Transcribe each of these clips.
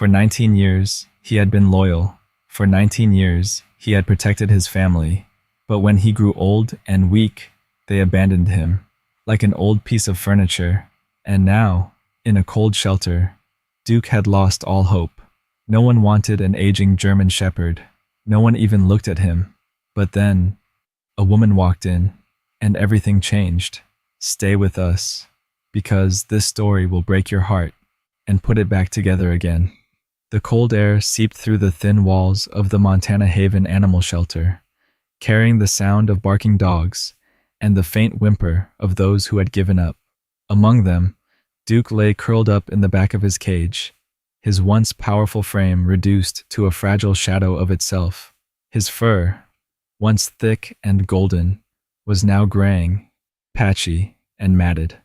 For 19 years, he had been loyal. For 19 years, he had protected his family. But when he grew old and weak, they abandoned him, like an old piece of furniture. And now, in a cold shelter, Duke had lost all hope. No one wanted an aging German shepherd. No one even looked at him. But then, a woman walked in, and everything changed. Stay with us, because this story will break your heart and put it back together again. The cold air seeped through the thin walls of the Montana Haven Animal Shelter, carrying the sound of barking dogs and the faint whimper of those who had given up. Among them, Duke lay curled up in the back of his cage, his once powerful frame reduced to a fragile shadow of itself. His fur, once thick and golden, was now graying, patchy, and matted.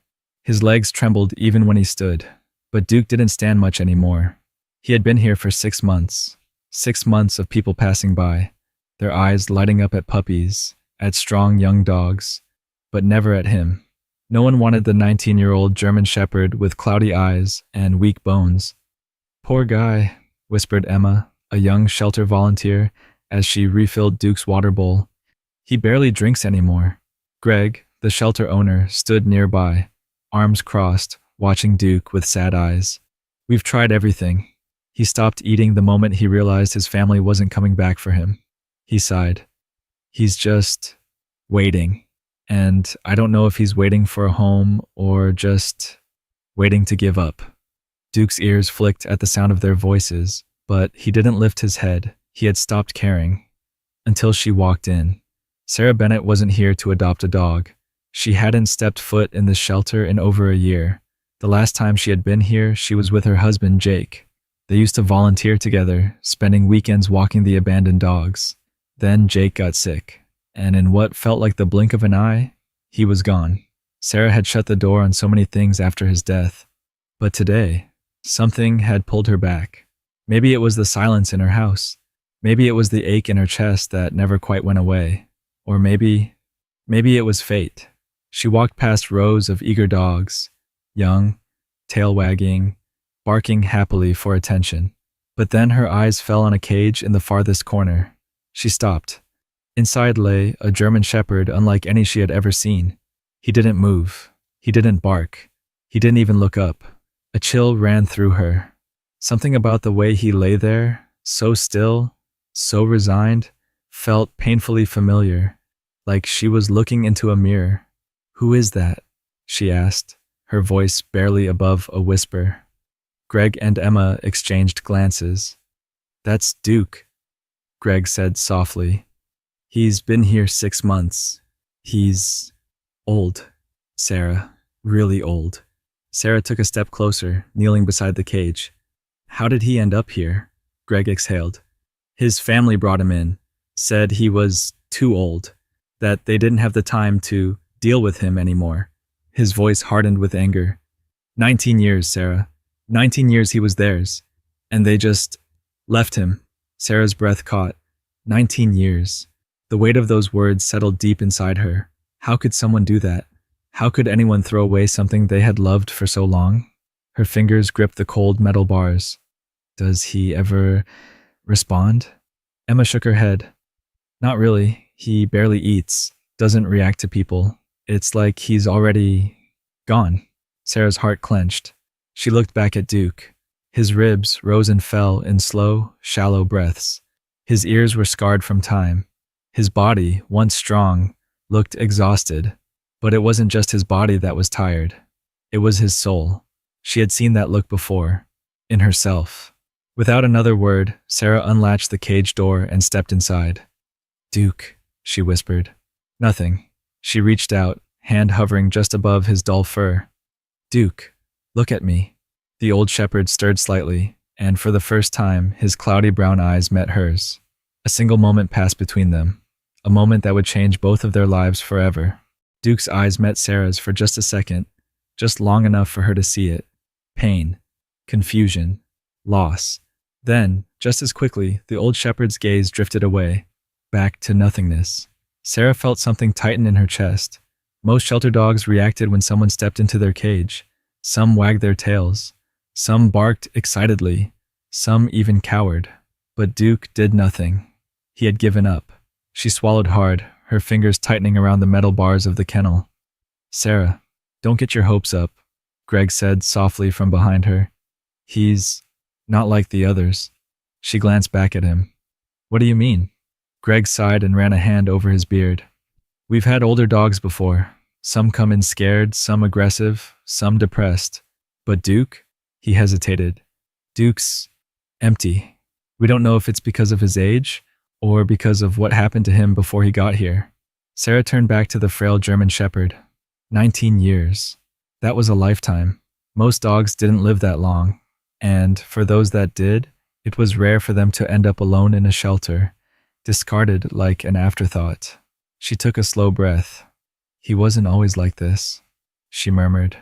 His legs trembled even when he stood, but Duke didn't stand much anymore. He had been here for 6 months. 6 months of people passing by, their eyes lighting up at puppies, at strong young dogs, but never at him. No one wanted the 19-year-old German shepherd with cloudy eyes and weak bones. "Poor guy," whispered Emma, a young shelter volunteer, as she refilled Duke's water bowl. "He barely drinks anymore." Greg, the shelter owner, stood nearby, arms crossed, watching Duke with sad eyes. "We've tried everything." He stopped eating the moment he realized his family wasn't coming back for him. He sighed. "He's just waiting. And I don't know if he's waiting for a home or just waiting to give up." Duke's ears flicked at the sound of their voices, but he didn't lift his head. He had stopped caring. Until she walked in. Sarah Bennett wasn't here to adopt a dog. She hadn't stepped foot in the shelter in over a year. The last time she had been here, she was with her husband, Jake. They used to volunteer together, spending weekends walking the abandoned dogs. Then Jake got sick, and in what felt like the blink of an eye, he was gone. Sarah had shut the door on so many things after his death. But today, something had pulled her back. Maybe it was the silence in her house. Maybe it was the ache in her chest that never quite went away. Or maybe it was fate. She walked past rows of eager dogs, young, tail wagging, barking happily for attention. But then her eyes fell on a cage in the farthest corner. She stopped. Inside lay a German shepherd unlike any she had ever seen. He didn't move. He didn't bark. He didn't even look up. A chill ran through her. Something about the way he lay there, so still, so resigned, felt painfully familiar, like she was looking into a mirror. "Who is that?" she asked, her voice barely above a whisper. Greg and Emma exchanged glances. "That's Duke," Greg said softly. "He's been here 6 months. He's old, Sarah, really old." Sarah took a step closer, kneeling beside the cage. "How did he end up here?" Greg exhaled. "His family brought him in, said he was too old, that they didn't have the time to deal with him anymore." His voice hardened with anger. 19 years, Sarah. 19 years he was theirs, and they just left him. Sarah's breath caught. 19 years. The weight of those words settled deep inside her. How could someone do that? How could anyone throw away something they had loved for so long? Her fingers gripped the cold metal bars. "Does he ever respond?" Emma shook her head. "Not really. He barely eats, doesn't react to people. It's like he's already gone." Sarah's heart clenched. She looked back at Duke. His ribs rose and fell in slow, shallow breaths. His ears were scarred from time. His body, once strong, looked exhausted. But it wasn't just his body that was tired. It was his soul. She had seen that look before. In herself. Without another word, Sarah unlatched the cage door and stepped inside. "Duke," she whispered. Nothing. She reached out, hand hovering just above his dull fur. "Duke, look at me." The old shepherd stirred slightly, and for the first time, his cloudy brown eyes met hers. A single moment passed between them, a moment that would change both of their lives forever. Duke's eyes met Sarah's for just a second, just long enough for her to see it. Pain, confusion, loss. Then, just as quickly, the old shepherd's gaze drifted away, back to nothingness. Sarah felt something tighten in her chest. Most shelter dogs reacted when someone stepped into their cage. Some wagged their tails. Some barked excitedly. Some even cowered. But Duke did nothing. He had given up. She swallowed hard, her fingers tightening around the metal bars of the kennel. Sarah, don't get your hopes up, Greg said softly from behind her. He's not like the others. She glanced back at him. What do you mean? Greg sighed and ran a hand over his beard. We've had older dogs before. Some come in scared, some aggressive, some depressed. But Duke? He hesitated. Duke's empty. We don't know if it's because of his age or because of what happened to him before he got here. Sarah turned back to the frail German Shepherd. 19 years. That was a lifetime. Most dogs didn't live that long. And for those that did, it was rare for them to end up alone in a shelter, discarded like an afterthought. She took a slow breath. He wasn't always like this, she murmured.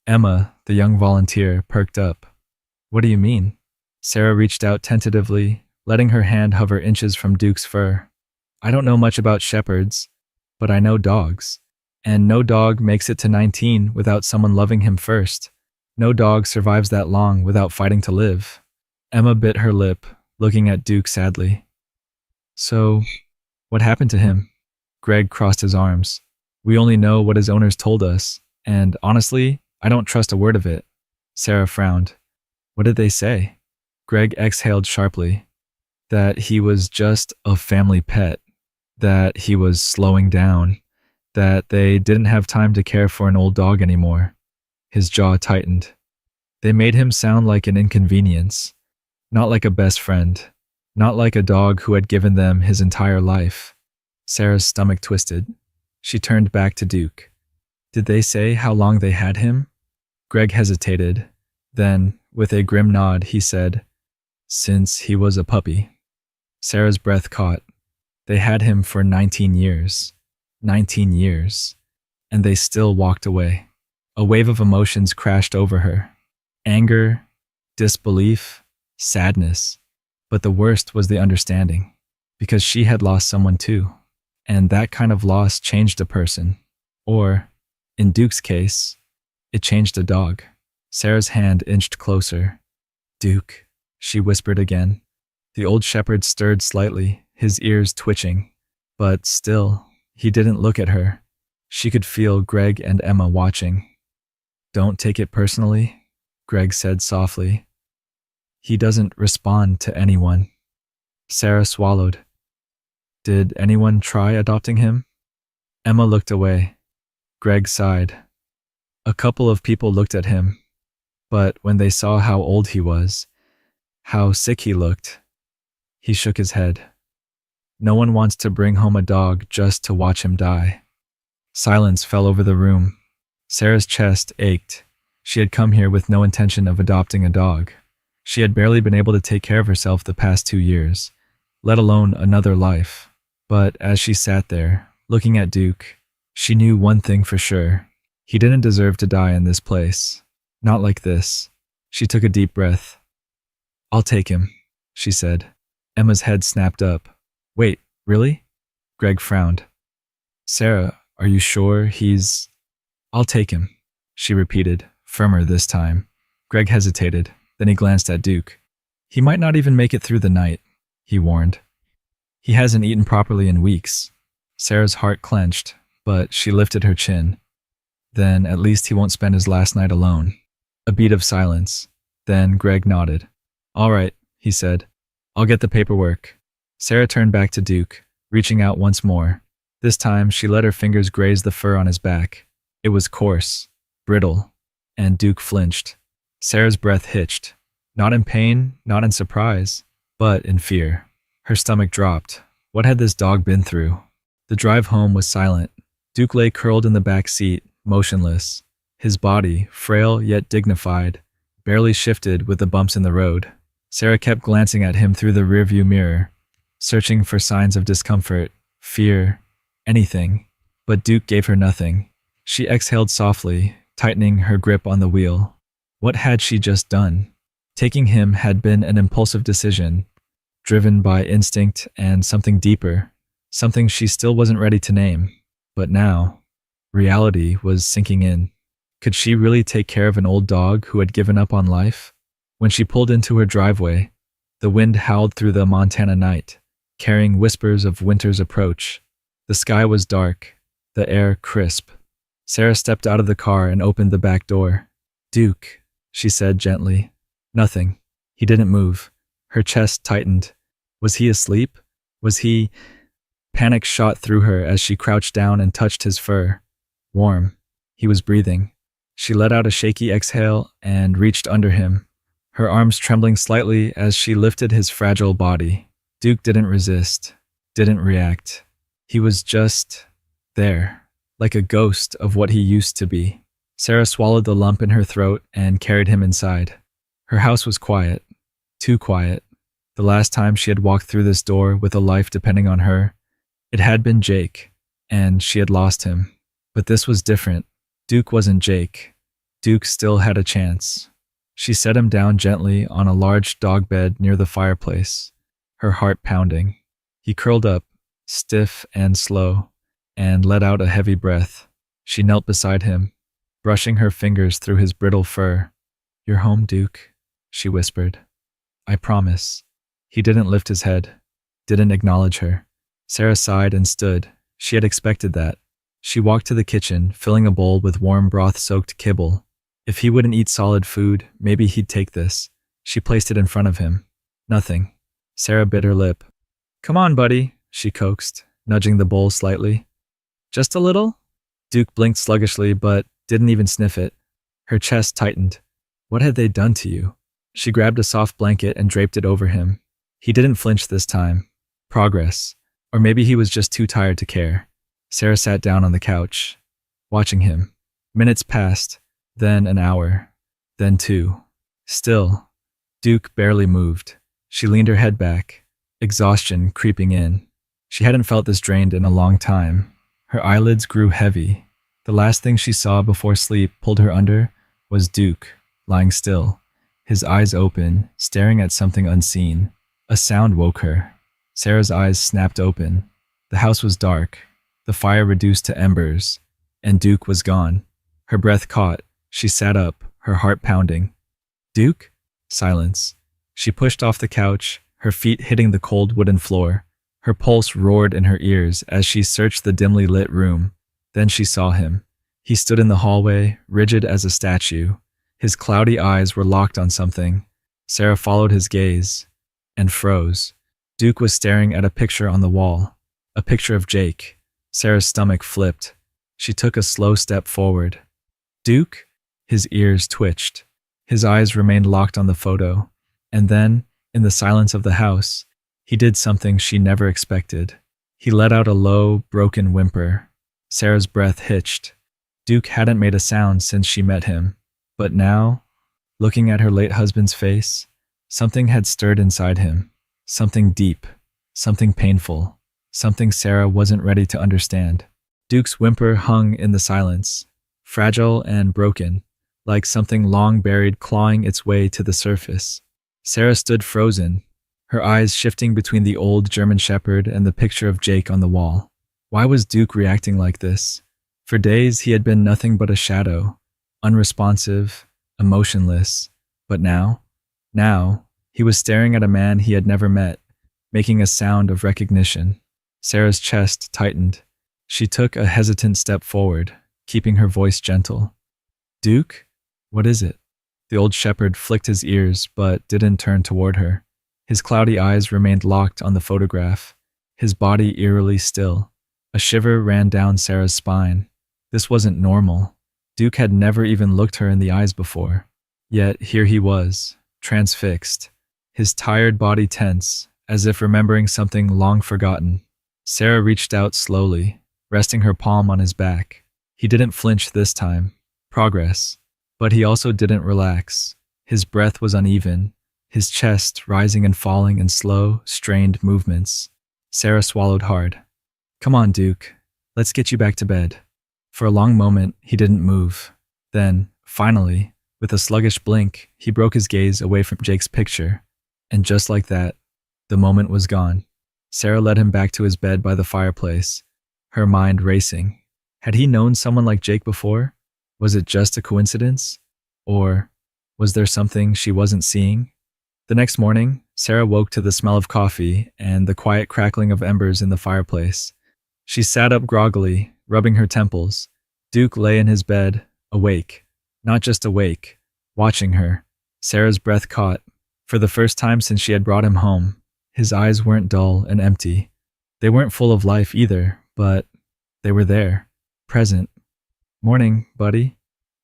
Emma, the young volunteer, perked up. What do you mean? Sarah reached out tentatively, letting her hand hover inches from Duke's fur. I don't know much about shepherds, but I know dogs. And no dog makes it to 19 without someone loving him first. No dog survives that long without fighting to live. Emma bit her lip, looking at Duke sadly. So, what happened to him? Greg crossed his arms. We only know what his owners told us, and honestly, I don't trust a word of it. Sarah frowned. What did they say? Greg exhaled sharply. That he was just a family pet. That he was slowing down. That they didn't have time to care for an old dog anymore. His jaw tightened. They made him sound like an inconvenience. Not like a best friend. Not like a dog who had given them his entire life. Sarah's stomach twisted. She turned back to Duke. Did they say how long they had him? Greg hesitated. Then, with a grim nod, he said, Since he was a puppy. Sarah's breath caught. They had him for 19 years. 19 years. And they still walked away. A wave of emotions crashed over her. Anger, disbelief, sadness. But the worst was the understanding. Because she had lost someone too. And that kind of loss changed a person. Or, in Duke's case, it changed a dog. Sarah's hand inched closer. Duke, she whispered again. The old shepherd stirred slightly, his ears twitching. But still, he didn't look at her. She could feel Greg and Emma watching. Don't take it personally, Greg said softly. He doesn't respond to anyone. Sarah swallowed. Did anyone try adopting him? Emma looked away. Greg sighed. A couple of people looked at him, but when they saw how old he was, how sick he looked, he shook his head. No one wants to bring home a dog just to watch him die. Silence fell over the room. Sarah's chest ached. She had come here with no intention of adopting a dog. She had barely been able to take care of herself the past 2 years, let alone another life. But as she sat there, looking at Duke, she knew one thing for sure. He didn't deserve to die in this place. Not like this. She took a deep breath. I'll take him, she said. Emma's head snapped up. Wait, really? Greg frowned. Sarah, are you sure he's... I'll take him, she repeated, firmer this time. Greg hesitated, then he glanced at Duke. He might not even make it through the night, he warned. He hasn't eaten properly in weeks. Sarah's heart clenched, but she lifted her chin. Then at least he won't spend his last night alone. A beat of silence. Then Greg nodded. All right, he said. I'll get the paperwork. Sarah turned back to Duke, reaching out once more. This time she let her fingers graze the fur on his back. It was coarse, brittle, and Duke flinched. Sarah's breath hitched. Not in pain, not in surprise, but in fear. Her stomach dropped. What had this dog been through? The drive home was silent. Duke lay curled in the back seat, motionless. His body, frail yet dignified, barely shifted with the bumps in the road. Sarah kept glancing at him through the rearview mirror, searching for signs of discomfort, fear, anything. But Duke gave her nothing. She exhaled softly, tightening her grip on the wheel. What had she just done? Taking him had been an impulsive decision, driven by instinct and something deeper, something she still wasn't ready to name. But now, reality was sinking in. Could she really take care of an old dog who had given up on life? When she pulled into her driveway, The wind howled through the Montana night, carrying whispers of winter's approach. The sky was dark, the air crisp. Sarah stepped out of the car and opened the back door. "Duke," she said gently. Nothing. He didn't move. Her chest tightened. Was he asleep? Was he... Panic shot through her as she crouched down and touched his fur. Warm. He was breathing. She let out a shaky exhale and reached under him, her arms trembling slightly as she lifted his fragile body. Duke didn't resist, didn't react. He was just there, like a ghost of what he used to be. Sarah swallowed the lump in her throat and carried him inside. Her house was quiet, too quiet. The last time she had walked through this door with a life depending on her, it had been Jake, and she had lost him. But this was different. Duke wasn't Jake. Duke still had a chance. She set him down gently on a large dog bed near the fireplace, her heart pounding. He curled up, stiff and slow, and let out a heavy breath. She knelt beside him, brushing her fingers through his brittle fur. "You're home, Duke," she whispered. "I promise." He didn't lift his head, didn't acknowledge her. Sarah sighed and stood. She had expected that. She walked to the kitchen, filling a bowl with warm broth-soaked kibble. If he wouldn't eat solid food, maybe he'd take this. She placed it in front of him. Nothing. Sarah bit her lip. "Come on, buddy," she coaxed, nudging the bowl slightly. "Just a little?" Duke blinked sluggishly, but didn't even sniff it. Her chest tightened. What had they done to you? She grabbed a soft blanket and draped it over him. He didn't flinch this time. Progress. Or maybe he was just too tired to care. Sarah sat down on the couch, watching him. Minutes passed, then an hour, then 2. Still, Duke barely moved. She leaned her head back, exhaustion creeping in. She hadn't felt this drained in a long time. Her eyelids grew heavy. The last thing she saw before sleep pulled her under was Duke, lying still, his eyes open, staring at something unseen. A sound woke her. Sarah's eyes snapped open. The house was dark, the fire reduced to embers, and Duke was gone. Her breath caught. She sat up, her heart pounding. "Duke?" Silence. She pushed off the couch, her feet hitting the cold wooden floor. Her pulse roared in her ears as she searched the dimly lit room. Then she saw him. He stood in the hallway, rigid as a statue. His cloudy eyes were locked on something. Sarah followed his gaze and froze. Duke was staring at a picture on the wall, a picture of Jake. Sarah's stomach flipped. She took a slow step forward. "Duke?" His ears twitched. His eyes remained locked on the photo. And then, in the silence of the house, he did something she never expected. He let out a low, broken whimper. Sarah's breath hitched. Duke hadn't made a sound since she met him. But now, looking at her late husband's face, something had stirred inside him. Something deep, something painful, something Sarah wasn't ready to understand. Duke's whimper hung in the silence, fragile and broken, like something long buried clawing its way to the surface. Sarah stood frozen, her eyes shifting between the old German Shepherd and the picture of Jake on the wall. Why was Duke reacting like this? For days he had been nothing but a shadow, unresponsive, emotionless. But now, he was staring at a man he had never met, making a sound of recognition. Sarah's chest tightened. She took a hesitant step forward, keeping her voice gentle. "Duke? What is it?" The old shepherd flicked his ears but didn't turn toward her. His cloudy eyes remained locked on the photograph, his body eerily still. A shiver ran down Sarah's spine. This wasn't normal. Duke had never even looked her in the eyes before. Yet here he was, transfixed, his tired body tense, as if remembering something long forgotten. Sarah reached out slowly, resting her palm on his back. He didn't flinch this time. Progress. But he also didn't relax. His breath was uneven, his chest rising and falling in slow, strained movements. Sarah swallowed hard. "Come on, Duke. Let's get you back to bed." For a long moment, he didn't move. Then, finally, with a sluggish blink, he broke his gaze away from Jake's picture. And just like that, the moment was gone. Sarah led him back to his bed by the fireplace, her mind racing. Had he known someone like Jake before? Was it just a coincidence? Or was there something she wasn't seeing? The next morning, Sarah woke to the smell of coffee and the quiet crackling of embers in the fireplace. She sat up groggily, rubbing her temples. Duke lay in his bed, awake. Not just awake, watching her. Sarah's breath caught. For the first time since she had brought him home, his eyes weren't dull and empty. They weren't full of life either, but they were there, present. "Morning, buddy,"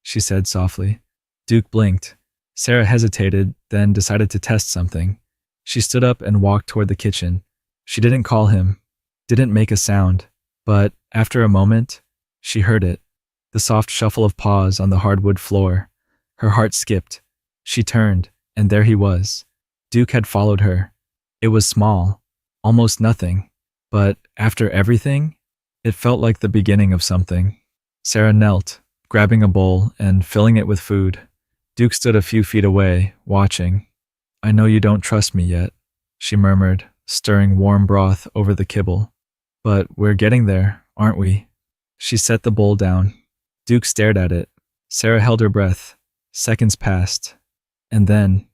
she said softly. Duke blinked. Sarah hesitated, then decided to test something. She stood up and walked toward the kitchen. She didn't call him, didn't make a sound, but after a moment, she heard it. The soft shuffle of paws on the hardwood floor. Her heart skipped. She turned, and there he was. Duke had followed her. It was small, almost nothing, but after everything, it felt like the beginning of something. Sarah knelt, grabbing a bowl and filling it with food. Duke stood a few feet away, watching. "I know you don't trust me yet," she murmured, stirring warm broth over the kibble. "But we're getting there, aren't we?" She set the bowl down. Duke stared at it. Sarah held her breath. Seconds passed. And then,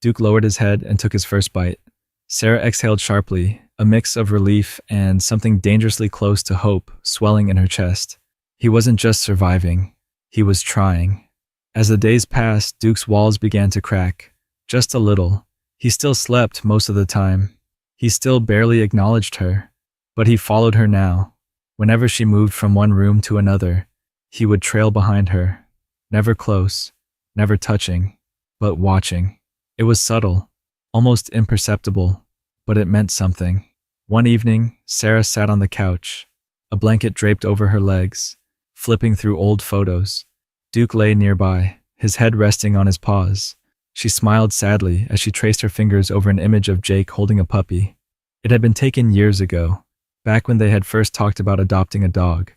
Duke lowered his head and took his first bite. Sarah exhaled sharply, a mix of relief and something dangerously close to hope swelling in her chest. He wasn't just surviving. He was trying. As the days passed, Duke's walls began to crack. Just a little. He still slept most of the time. He still barely acknowledged her. But he followed her now. Whenever she moved from one room to another, he would trail behind her. Never close, never touching, but watching. It was subtle, almost imperceptible, but it meant something. One evening, Sarah sat on the couch, a blanket draped over her legs, flipping through old photos. Duke lay nearby, his head resting on his paws. She smiled sadly as she traced her fingers over an image of Jake holding a puppy. It had been taken years ago, back when they had first talked about adopting a dog,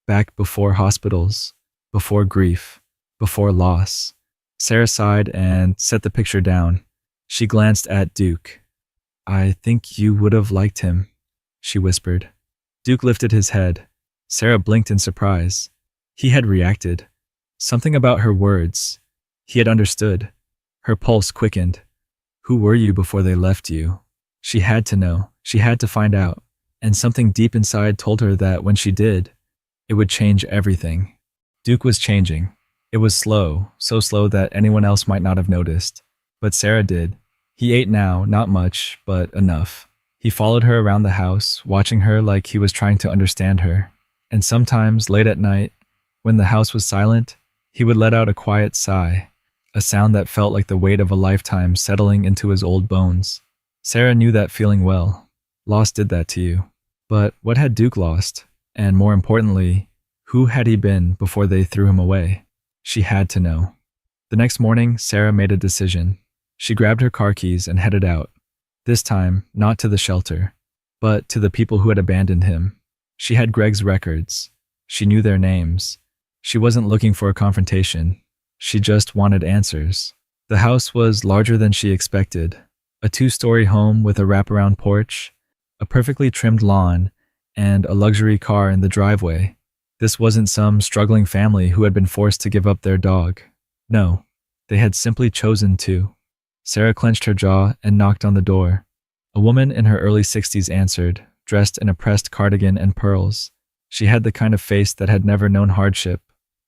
back before hospitals, before grief, before loss. Sarah sighed and set the picture down. She glanced at Duke. "I think you would have liked him," she whispered. Duke lifted his head. Sarah blinked in surprise. He had reacted. Something about her words. He had understood. Her pulse quickened. "Who were you before they left you?" She had to know. She had to find out. And something deep inside told her that when she did, it would change everything. Duke was changing. It was slow, so slow that anyone else might not have noticed. But Sarah did. He ate now, not much, but enough. He followed her around the house, watching her like he was trying to understand her. And sometimes, late at night, when the house was silent, he would let out a quiet sigh, a sound that felt like the weight of a lifetime settling into his old bones. Sarah knew that feeling well. Loss did that to you. But what had Duke lost? And more importantly, who had he been before they threw him away? She had to know. The next morning, Sarah made a decision. She grabbed her car keys and headed out. This time, not to the shelter, but to the people who had abandoned him. She had Greg's records. She knew their names. She wasn't looking for a confrontation. She just wanted answers. The house was larger than she expected. A 2-story home with a wraparound porch, a perfectly trimmed lawn, and a luxury car in the driveway. This wasn't some struggling family who had been forced to give up their dog. No, they had simply chosen to. Sarah clenched her jaw and knocked on the door. A woman in her early 60s answered, dressed in a pressed cardigan and pearls. She had the kind of face that had never known hardship.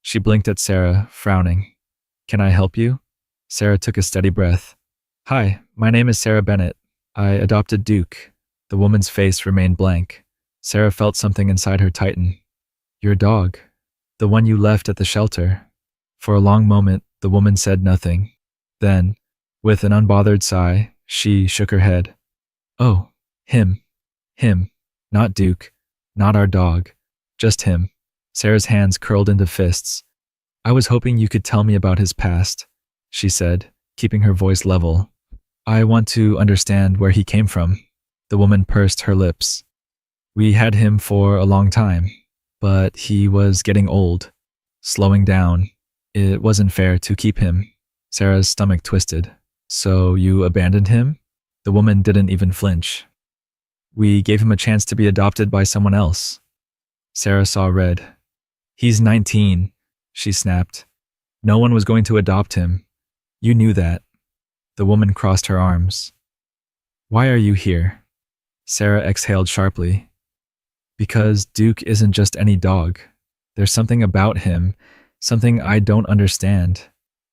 She blinked at Sarah, frowning. "Can I help you?" Sarah took a steady breath. "Hi, my name is Sarah Bennett. I adopted Duke." The woman's face remained blank. Sarah felt something inside her tighten. "Your dog. The one you left at the shelter." For a long moment, the woman said nothing. Then, with an unbothered sigh, she shook her head. "Oh, him. Him. Not Duke. Not our dog. Just him." Sarah's hands curled into fists. "I was hoping you could tell me about his past," she said, keeping her voice level. "I want to understand where he came from." The woman pursed her lips. "We had him for a long time, but he was getting old, slowing down. It wasn't fair to keep him." Sarah's stomach twisted. "So you abandoned him?" The woman didn't even flinch. "We gave him a chance to be adopted by someone else." Sarah saw red. "He's 19, she snapped. "No one was going to adopt him. You knew that." The woman crossed her arms. Why are you here? Sarah exhaled sharply. Because Duke isn't just any dog. There's something about him, something I don't understand,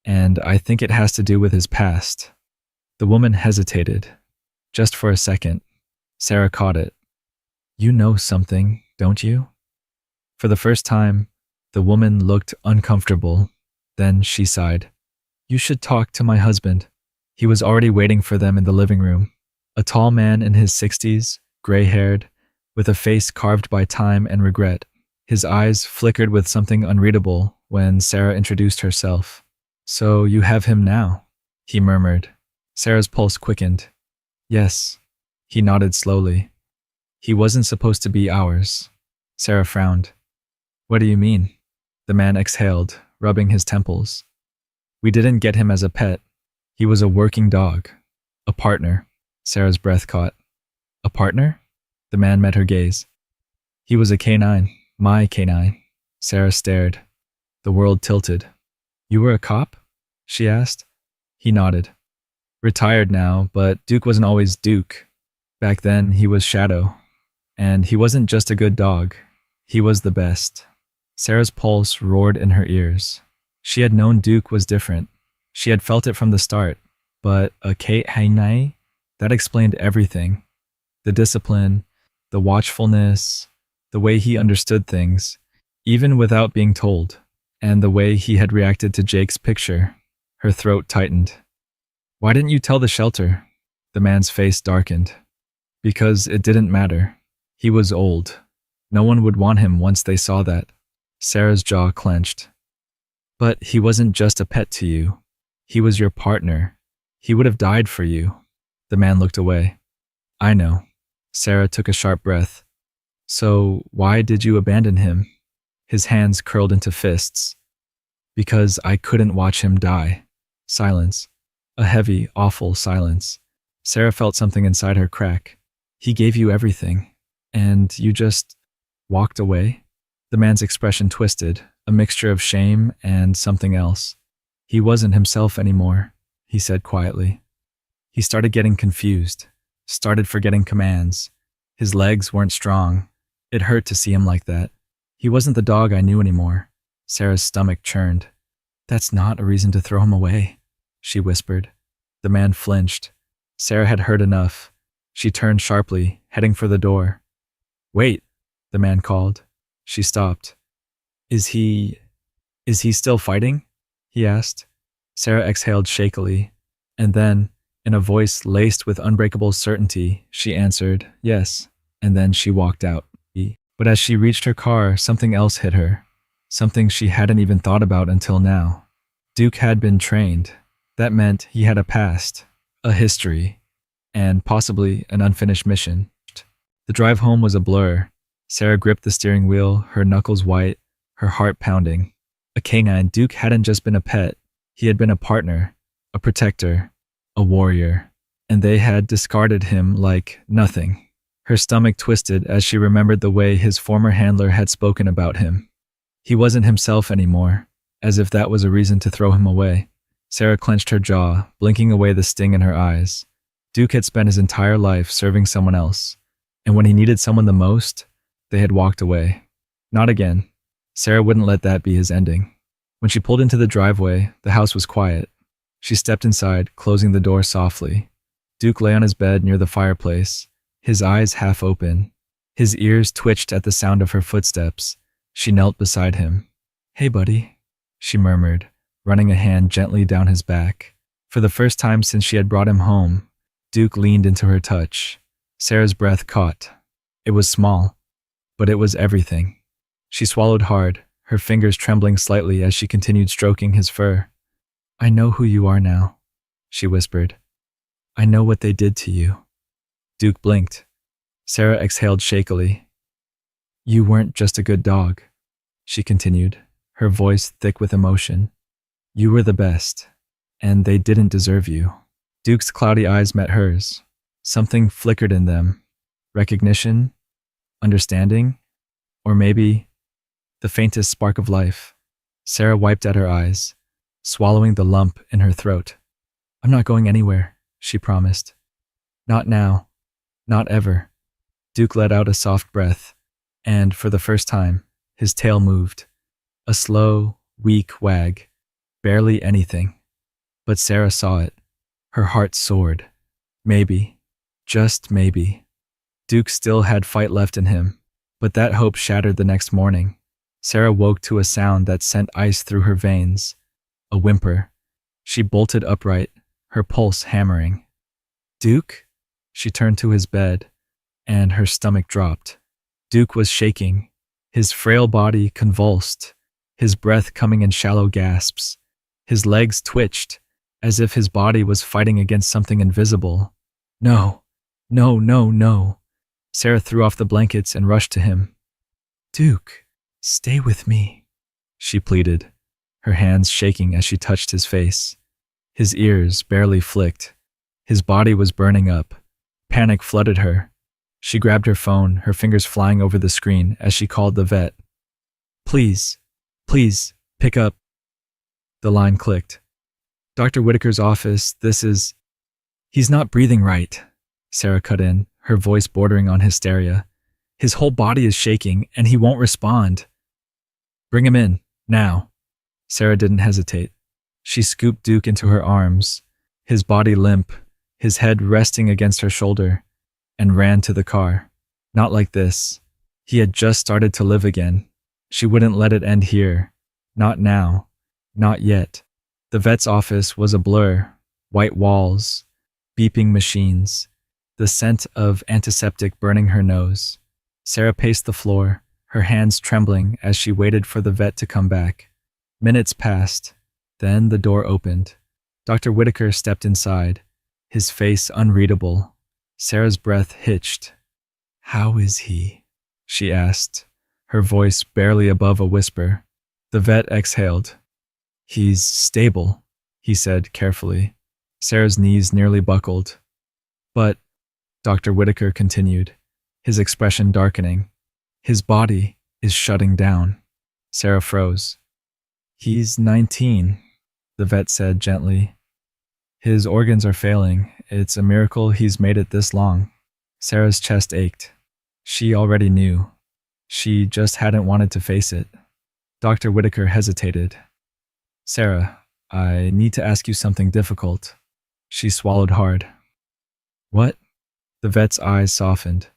and I think it has to do with his past. The woman hesitated. Just for a second. Sarah caught it. You know something, don't you? For the first time, the woman looked uncomfortable. Then she sighed. You should talk to my husband. He was already waiting for them in the living room. A tall man in his 60s, gray-haired, with a face carved by time and regret. His eyes flickered with something unreadable when Sarah introduced herself. So you have him now, he murmured. Sarah's pulse quickened. Yes. He nodded slowly. He wasn't supposed to be ours. Sarah frowned. What do you mean? The man exhaled, rubbing his temples. We didn't get him as a pet. He was a working dog. A partner. Sarah's breath caught. A partner? The man met her gaze. He was a canine. My canine. Sarah stared. The world tilted. You were a cop? She asked. He nodded. Retired now, but Duke wasn't always Duke. Back then, he was Shadow. And he wasn't just a good dog. He was the best. Sarah's pulse roared in her ears. She had known Duke was different. She had felt it from the start. But a canine? That explained everything. The discipline, the watchfulness, the way he understood things, even without being told, and the way he had reacted to Jake's picture. Her throat tightened. Why didn't you tell the shelter? The man's face darkened. Because it didn't matter. He was old. No one would want him once they saw that. Sarah's jaw clenched. But he wasn't just a pet to you. He was your partner. He would have died for you. The man looked away. I know. Sarah took a sharp breath. So why did you abandon him? His hands curled into fists. Because I couldn't watch him die. Silence. A heavy, awful silence. Sarah felt something inside her crack. He gave you everything. And you just walked away? The man's expression twisted, a mixture of shame and something else. He wasn't himself anymore, he said quietly. He started getting confused, started forgetting commands. His legs weren't strong. It hurt to see him like that. He wasn't the dog I knew anymore. Sarah's stomach churned. That's not a reason to throw him away, she whispered. The man flinched. Sarah had heard enough. She turned sharply, heading for the door. Wait, the man called. She stopped. Is he still fighting? He asked. Sarah exhaled shakily, and then, in a voice laced with unbreakable certainty, she answered, yes, and then she walked out. But as she reached her car, something else hit her, something she hadn't even thought about until now. Duke had been trained. That meant he had a past, a history, and possibly an unfinished mission. The drive home was a blur. Sarah gripped the steering wheel, her knuckles white, her heart pounding. A canine, Duke hadn't just been a pet. He had been a partner, a protector, a warrior, and they had discarded him like nothing. Her stomach twisted as she remembered the way his former handler had spoken about him. He wasn't himself anymore, as if that was a reason to throw him away. Sarah clenched her jaw, blinking away the sting in her eyes. Duke had spent his entire life serving someone else, and when he needed someone the most, they had walked away. Not again. Sarah wouldn't let that be his ending. When she pulled into the driveway, the house was quiet. She stepped inside, closing the door softly. Duke lay on his bed near the fireplace, his eyes half open. His ears twitched at the sound of her footsteps. She knelt beside him. Hey, buddy, she murmured, running a hand gently down his back. For the first time since she had brought him home, Duke leaned into her touch. Sarah's breath caught. It was small, but it was everything. She swallowed hard, her fingers trembling slightly as she continued stroking his fur. I know who you are now, she whispered. I know what they did to you. Duke blinked. Sarah exhaled shakily. You weren't just a good dog, she continued, her voice thick with emotion. You were the best, and they didn't deserve you. Duke's cloudy eyes met hers. Something flickered in them. Recognition? Understanding? Or maybe the faintest spark of life. Sarah wiped at her eyes, swallowing the lump in her throat. I'm not going anywhere, she promised. Not now. Not ever. Duke let out a soft breath, and for the first time, his tail moved. A slow, weak wag. Barely anything. But Sarah saw it. Her heart soared. Maybe. Just maybe. Duke still had fight left in him, but that hope shattered the next morning. Sarah woke to a sound that sent ice through her veins. A whimper. She bolted upright, her pulse hammering. Duke? She turned to his bed, and her stomach dropped. Duke was shaking, his frail body convulsed, his breath coming in shallow gasps. His legs twitched, as if his body was fighting against something invisible. No, no, no, no. Sarah threw off the blankets and rushed to him. Duke, stay with me, she pleaded, her hands shaking as she touched his face. His ears barely flicked. His body was burning up. Panic flooded her. She grabbed her phone, her fingers flying over the screen as she called the vet. Please, please, pick up. The line clicked. Dr. Whitaker's office, this is... He's not breathing right, Sarah cut in, her voice bordering on hysteria. His whole body is shaking, and he won't respond. Bring him in, now. Sarah didn't hesitate. She scooped Duke into her arms, his body limp, his head resting against her shoulder, and ran to the car. Not like this. He had just started to live again. She wouldn't let it end here. Not now. Not yet. The vet's office was a blur. White walls, beeping machines, the scent of antiseptic burning her nose. Sarah paced the floor, her hands trembling as she waited for the vet to come back. Minutes passed. Then the door opened. Dr. Whitaker stepped inside, his face unreadable. Sarah's breath hitched. How is he? She asked, her voice barely above a whisper. The vet exhaled. He's stable, he said carefully. Sarah's knees nearly buckled. But, Dr. Whitaker continued, his expression darkening, his body is shutting down. Sarah froze. He's 19, the vet said gently. His organs are failing. It's a miracle he's made it this long. Sarah's chest ached. She already knew. She just hadn't wanted to face it. Dr. Whitaker hesitated. Sarah, I need to ask you something difficult. She swallowed hard. What? The vet's eyes softened.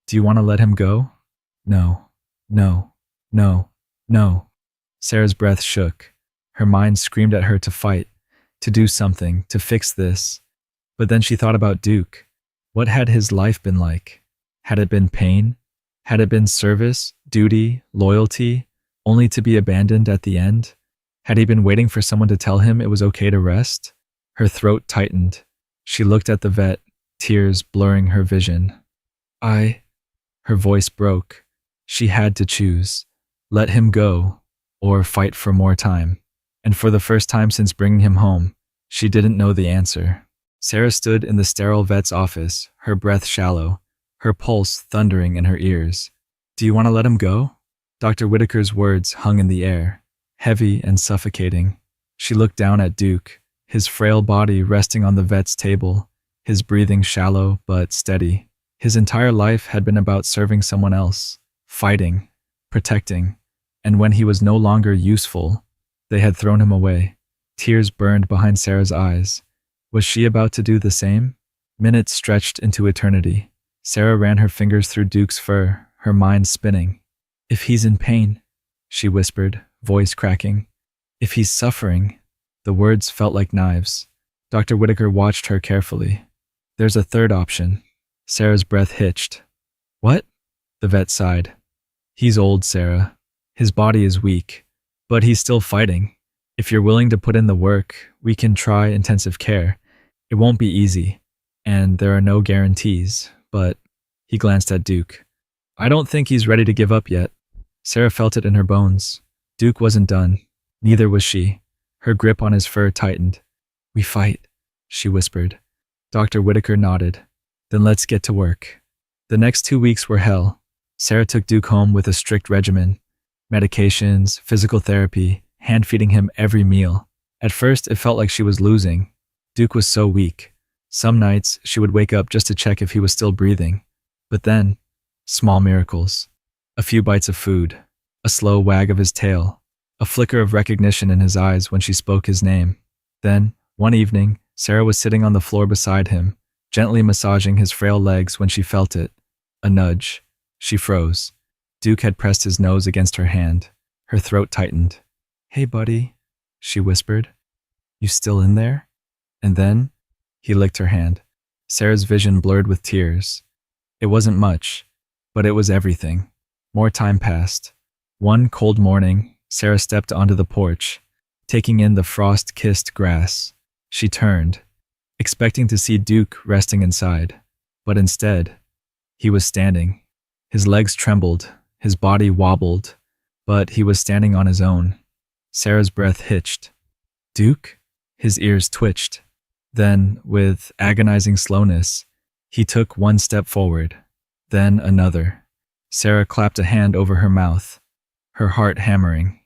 Do you want to let him go? No, no, no, no. Sarah's breath shook. Her mind screamed at her to fight, to do something, to fix this. But then she thought about Duke. What had his life been like? Had it been pain? Had it been service, duty, loyalty, only to be abandoned at the end? Had he been waiting for someone to tell him it was okay to rest? Her throat tightened. She looked at the vet, tears blurring her vision. Her voice broke. She had to choose. Let him go, or fight for more time. And for the first time since bringing him home, she didn't know the answer. Sarah stood in the sterile vet's office, her breath shallow, her pulse thundering in her ears. Do you want to let him go? Dr. Whitaker's words hung in the air, heavy and suffocating. She looked down at Duke, his frail body resting on the vet's table, his breathing shallow but steady. His entire life had been about serving someone else, fighting, protecting, and when he was no longer useful, they had thrown him away. Tears burned behind Sarah's eyes. Was she about to do the same? Minutes stretched into eternity. Sarah ran her fingers through Duke's fur, her mind spinning. If he's in pain, she whispered, voice cracking. If he's suffering, the words felt like knives. Dr. Whitaker watched her carefully. There's a third option. Sarah's breath hitched. What? The vet sighed. He's old, Sarah. His body is weak, but he's still fighting. If you're willing to put in the work, we can try intensive care. It won't be easy, and there are no guarantees, but he glanced at Duke. I don't think he's ready to give up yet. Sarah felt it in her bones. Duke wasn't done. Neither was she. Her grip on his fur tightened. We fight, she whispered. Dr. Whitaker nodded. Then let's get to work. The next 2 weeks were hell. Sarah took Duke home with a strict regimen. Medications, physical therapy, hand-feeding him every meal. At first, it felt like she was losing. Duke was so weak, Some nights, she would wake up just to check if he was still breathing. But then, small miracles. A few bites of food, a slow wag of his tail, a flicker of recognition in his eyes when she spoke his name. Then, one evening, Sarah was sitting on the floor beside him, gently massaging his frail legs when she felt it. A nudge. She froze. Duke had pressed his nose against her hand. Her throat tightened. "Hey, buddy," she whispered. "You still in there?" And then, he licked her hand. Sarah's vision blurred with tears. It wasn't much, but it was everything. More time passed. One cold morning, Sarah stepped onto the porch, taking in the frost-kissed grass. She turned, expecting to see Duke resting inside. But instead, he was standing. His legs trembled, his body wobbled, but he was standing on his own. Sarah's breath hitched. "Duke?" His ears twitched. Then, with agonizing slowness, he took one step forward, then another. Sarah clapped a hand over her mouth, her heart hammering.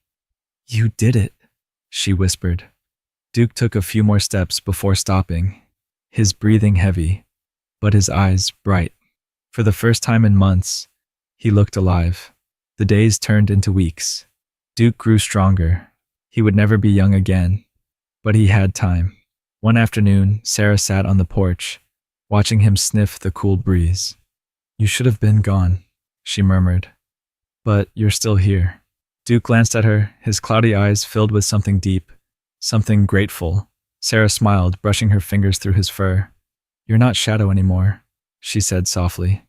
"You did it," she whispered. Duke took a few more steps before stopping, his breathing heavy, but his eyes bright. For the first time in months, he looked alive. The days turned into weeks. Duke grew stronger. He would never be young again, but he had time. One afternoon, Sarah sat on the porch, watching him sniff the cool breeze. "You should have been gone," she murmured. "But you're still here." Duke glanced at her, his cloudy eyes filled with something deep, something grateful. Sarah smiled, brushing her fingers through his fur. "You're not Shadow anymore," she said softly.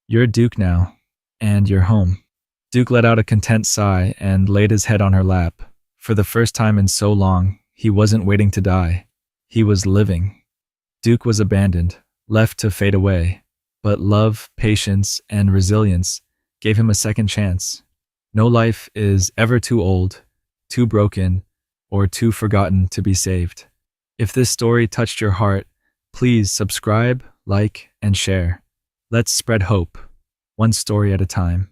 "You're Duke now, and you're home." Duke let out a content sigh and laid his head on her lap. For the first time in so long, he wasn't waiting to die. He was living. Duke was abandoned, left to fade away, but love, patience, and resilience gave him a second chance. No life is ever too old, too broken, or too forgotten to be saved. If this story touched your heart, please subscribe, like, and share. Let's spread hope, one story at a time.